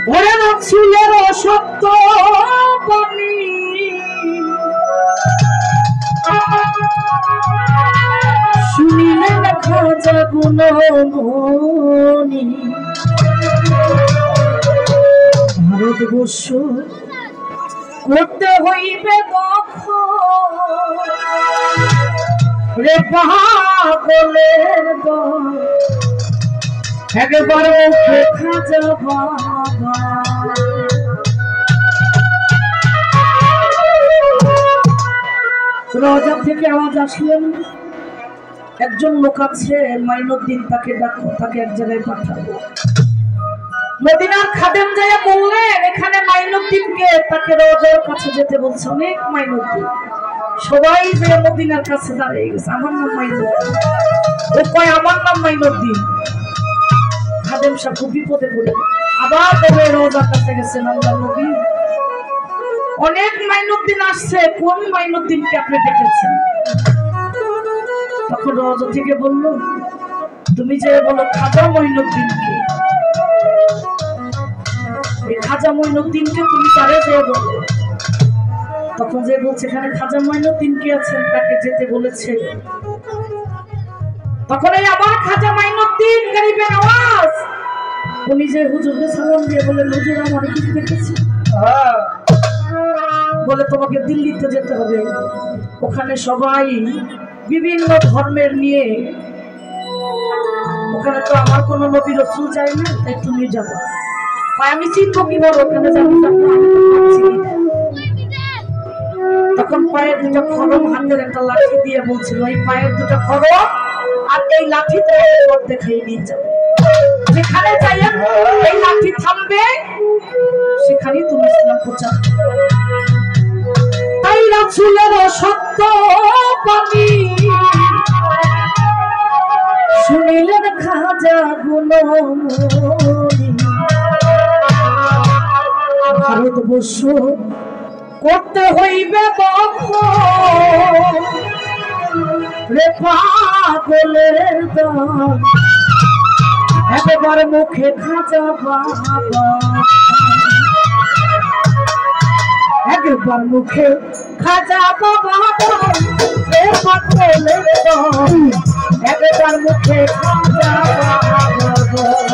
ওরে রাসূলের সত্য বাণী শুনিলে খাজা গুণমণি ভারতবর্ষ করতে হইবে দখল রে পাগলের দল একবার মুখে খাজা বাবা রোজা থেকে আওয়াজ আসলেন একজন লোক আছে মাইনুদ্দিন তাকে ডাকো তাকে এক জায়গায় পাঠাবো মদিনার খাদেম যাইয়া বললেন এখানে মাইনুদ্দিনকে তাকে রোজার কাছে যেতে বলছে অনেক মাইনুদ্দিন সবাই যে মদিনার কাছে দাঁড়িয়ে গেছে আমার নাম মাইনুদ্দিন ও কয় আমার নাম মাইনুদ্দিন খাদেম সাহেব খুব বিপদে পড়ে আবার তবে রোজার কাছে গেছেন আল্লাহ নবী অনেক মাইনুদ্দিন আসছে কোন মাইনুদ্দিনকে আপনি দেখেছেন তখন রোজা থেকে বলল তুমি যে বলো খাজা মাইনুদ্দিনকে এই খাজা মাইনুদ্দিনকে তুমি তারে যে বলো তখন যে বলছে এখানে খাজা মাইনুদ্দিন কে আছেন তাকে যেতে বলেছে তখন এই আবার খাজা মাইনুদ্দিন গরিবে নওয়াজ উনি যে হুজুরকে সালাম দিয়ে বলেন হুজুর আমার কি দেখেছি বলে তোমাকে দিল্লিতে যেতে হবে ওখানে সবাই বিভিন্ন ধর্মের নিয়ে ওখানে তো আমার কোনো নবী রাসূল যায় না তাই তুমি যাবে আমি চিন্তা কিভাবে ওখানে যাবো তখন পায়ের দুটো খড়ম হাতের একটা লাঠি দিয়ে বলছিল এই পায়ের দুটো খড়ম আর এই লাঠিতে দেখাই নিয়ে যাবে যেখানে যাইয়া এই লাঠি থামবে সেখানেই তুমি ইসলাম প্রচার তাই রাসূলের সত্য বাণী শুনিলেন খাজা গুণমণি ভারতবর্ষ করতে হইবে দখল রে পাগলের দল একবার মুখে খাজা বাবা একবার মুখে খাজা বাবা রে পাগলের দল একবার মুখে খাজা বাবা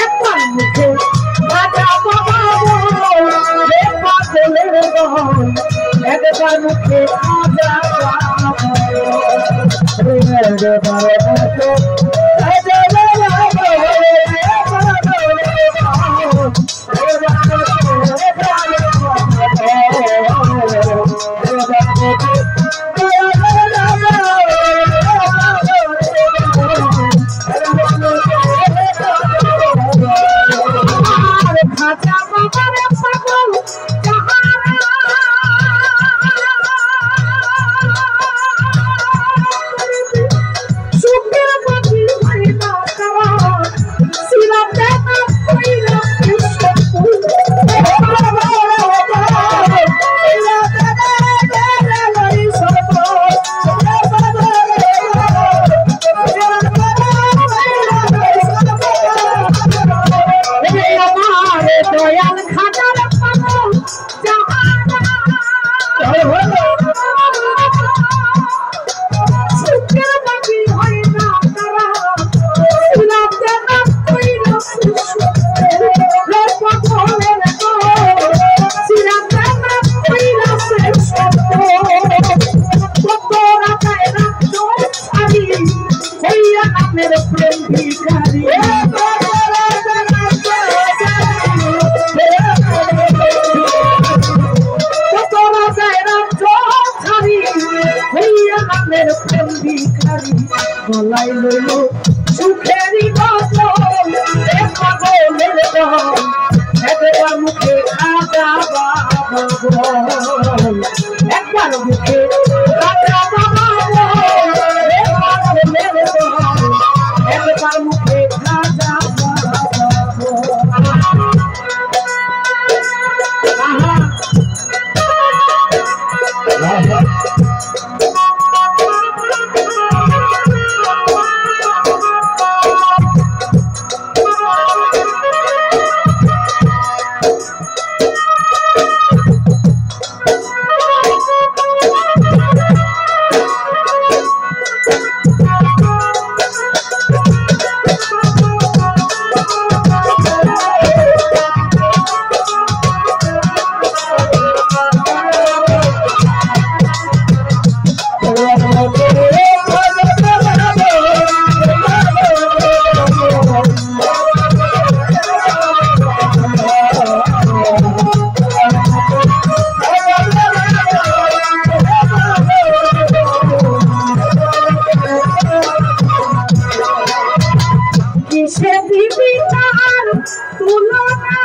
একবার মুখে খাজা বাবা রে পাগলের দল একবার মুখে খাজা বাবা রে পাগলের তুলনা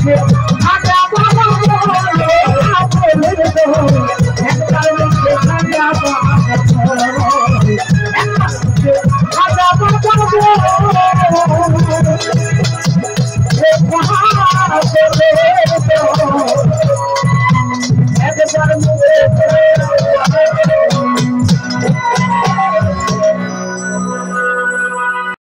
मुझे